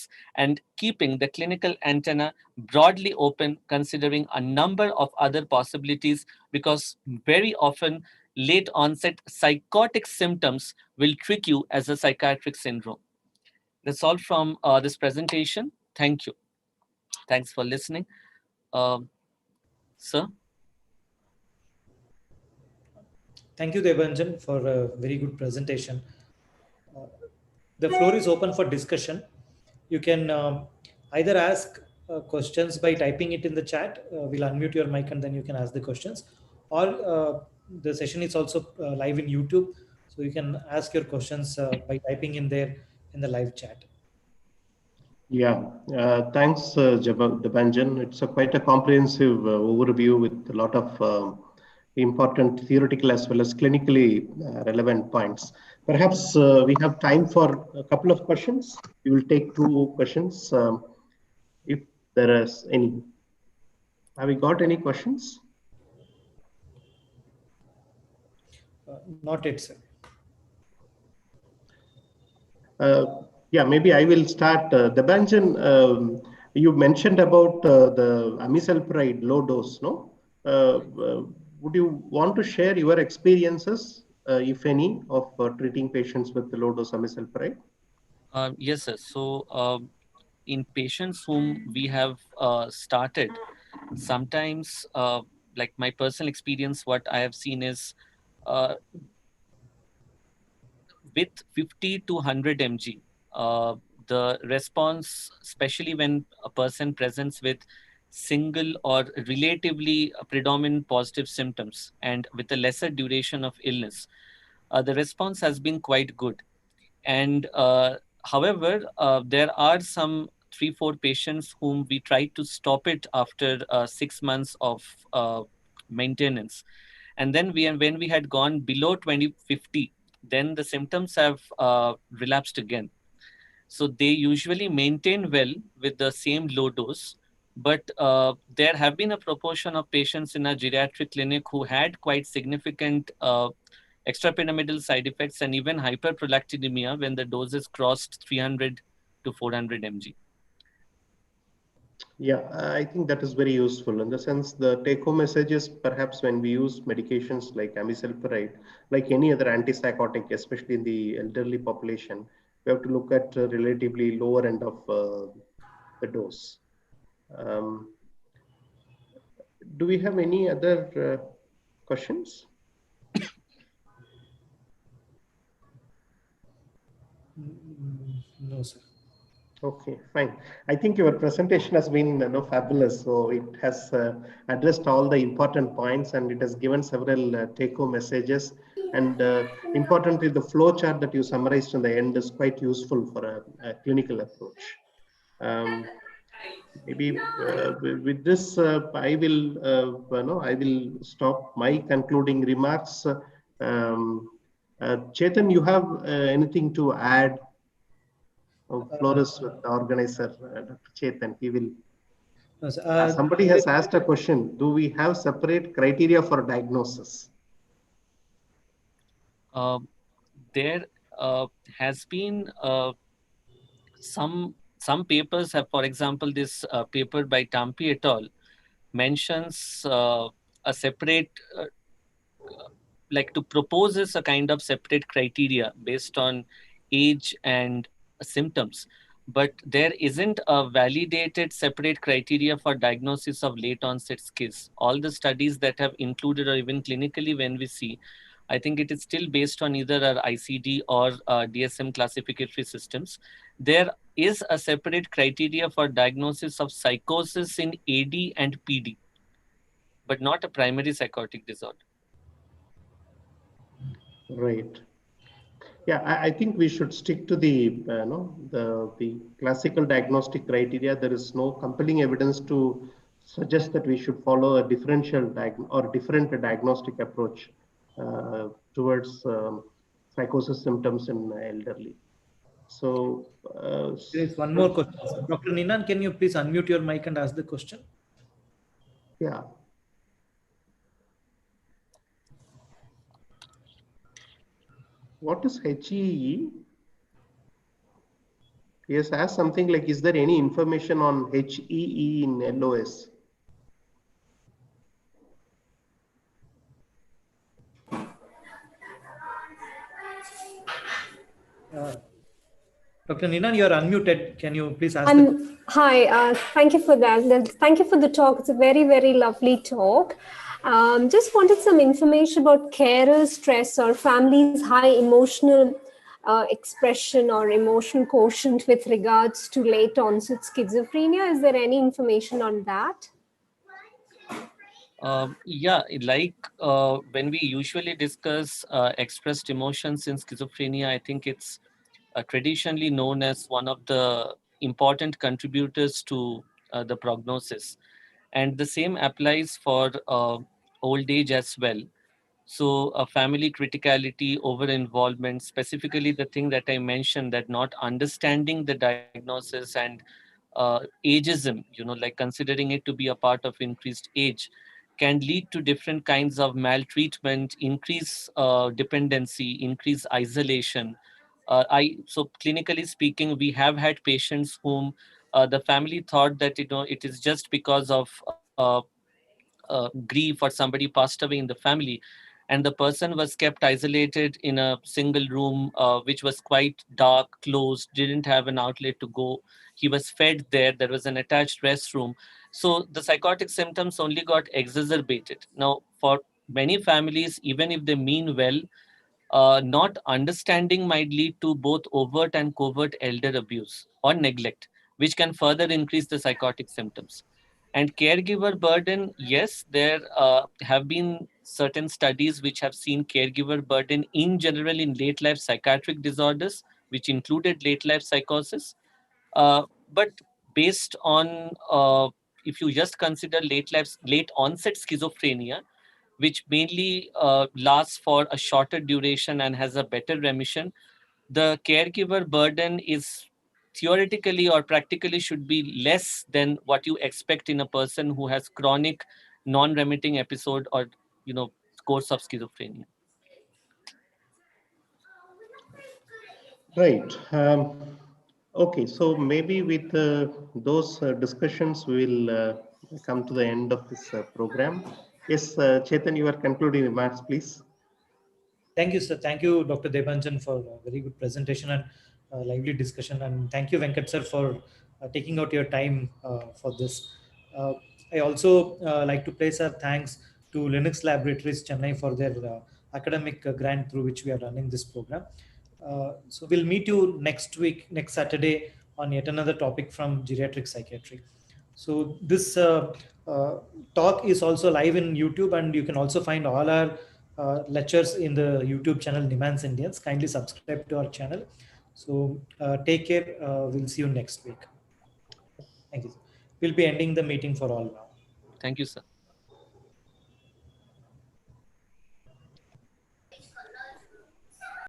diagnosis and keeping the clinical antenna broadly open, considering a number of other possibilities, because very often late onset psychotic symptoms will trick you as a psychiatric syndrome. That's all from this presentation. Thank you. Thanks for listening. Sir? Thank you, Debanjan, for a very good presentation. The floor is open for discussion. You can either ask questions by typing it in the chat. We'll unmute your mic and then you can ask the questions. Or the session is also live in YouTube, so you can ask your questions by typing in there in the live chat. Yeah, thanks, Debanjan. It's quite a comprehensive overview with a lot of important theoretical as well as clinically relevant points. Perhaps we have time for a couple of questions. We will take 2 questions if there is any. Have we got any questions? Not yet, sir. Yeah, maybe I will start. Debanjan, you mentioned about the amisulpride low dose, no? Would you want to share your experiences, if any, of treating patients with the low dose amisulpride? Yes, sir. So in patients whom we have started, sometimes, like my personal experience, what I have seen is with 50 to 100 mg, the response, especially when a person presents with single or relatively predominant positive symptoms and with a lesser duration of illness, the response has been quite good. And however, there are some 3-4 patients whom we tried to stop it after 6 months of maintenance. And then when we had gone below 2050, then the symptoms have relapsed again. So they usually maintain well with the same low dose, but there have been a proportion of patients in our geriatric clinic who had quite significant extrapyramidal side effects and even hyperprolactinemia when the doses crossed 300 to 400 mg. Yeah, I think that is very useful in the sense the take-home message is perhaps when we use medications like amisulpride, like any other antipsychotic, especially in the elderly population, we have to look at a relatively lower end of the dose. Do we have any other questions? No, sir. Okay, fine. I think your presentation has been fabulous. So it has addressed all the important points and it has given several take-home messages. And importantly, the flow chart that you summarized in the end is quite useful for a clinical approach. Maybe with this, I will stop my concluding remarks. Chetan, you have anything to add? Floor is with the organizer, Dr. Chetan. He will. Somebody has asked a question. Do we have separate criteria for diagnosis? There has been some papers have, for example, this paper by Tampi et al. Mentions a separate, like to propose is a kind of separate criteria based on age and symptoms. But there isn't a validated separate criteria for diagnosis of late onset SCIS. All the studies that have included, or even clinically when we see, I think it is still based on either our ICD or DSM classificatory systems. There is a separate criteria for diagnosis of psychosis in AD and PD, but not a primary psychotic disorder. Right. Yeah, I think we should stick to the the classical diagnostic criteria. There is no compelling evidence to suggest that we should follow a differential or different diagnostic approach towards psychosis symptoms in elderly. So there is one more question. Dr. Ninan, can you please unmute your mic and ask the question? Yeah. What is HEE? He has asked something like, is there any information on HEE in LOS? Dr. Ninan, you are unmuted. Can you please ask the Hi, thank you for that. Thank you for the talk. It's a very, very lovely talk. Just wanted some information about carers' stress or families' high emotional expression or emotional quotient with regards to late onset schizophrenia. Is there any information on that? Yeah, like when we usually discuss expressed emotions in schizophrenia, I think it's traditionally known as one of the important contributors to the prognosis. And the same applies for old age as well. So family criticality, over involvement, specifically the thing that I mentioned, that not understanding the diagnosis and ageism, like considering it to be a part of increased age, can lead to different kinds of maltreatment, increase dependency, increase isolation. So clinically speaking, we have had patients whom the family thought that it is just because of grief or somebody passed away in the family, and the person was kept isolated in a single room, which was quite dark, closed, didn't have an outlet to go. He was fed there. There was an attached restroom. So the psychotic symptoms only got exacerbated. Now, for many families, even if they mean well, not understanding might lead to both overt and covert elder abuse or neglect, which can further increase the psychotic symptoms. And caregiver burden, yes, there have been certain studies which have seen caregiver burden in general in late life psychiatric disorders, which included late life psychosis. But based on, if you just consider late onset schizophrenia, which mainly lasts for a shorter duration and has a better remission, the caregiver burden is theoretically or practically should be less than what you expect in a person who has chronic non-remitting episode or course of schizophrenia. Right. Okay, so maybe with those discussions, we will come to the end of this program. Yes, Chetan, your concluding remarks, please. Thank you, sir. Thank you, Dr. Debanjan, for a very good presentation and lively discussion. And thank you, Venkat, sir, for taking out your time for this. Uh, I also like to place our thanks to Linux Laboratories Chennai for their academic grant through which we are running this program. So we'll meet you next week, next Saturday, on yet another topic from geriatric psychiatry. So this talk is also live in YouTube, and you can also find all our lectures in the YouTube channel Nimans Indians. Kindly subscribe to our channel. So take care. We'll see you next week. Thank you. We'll be ending the meeting for all now. Thank you, sir.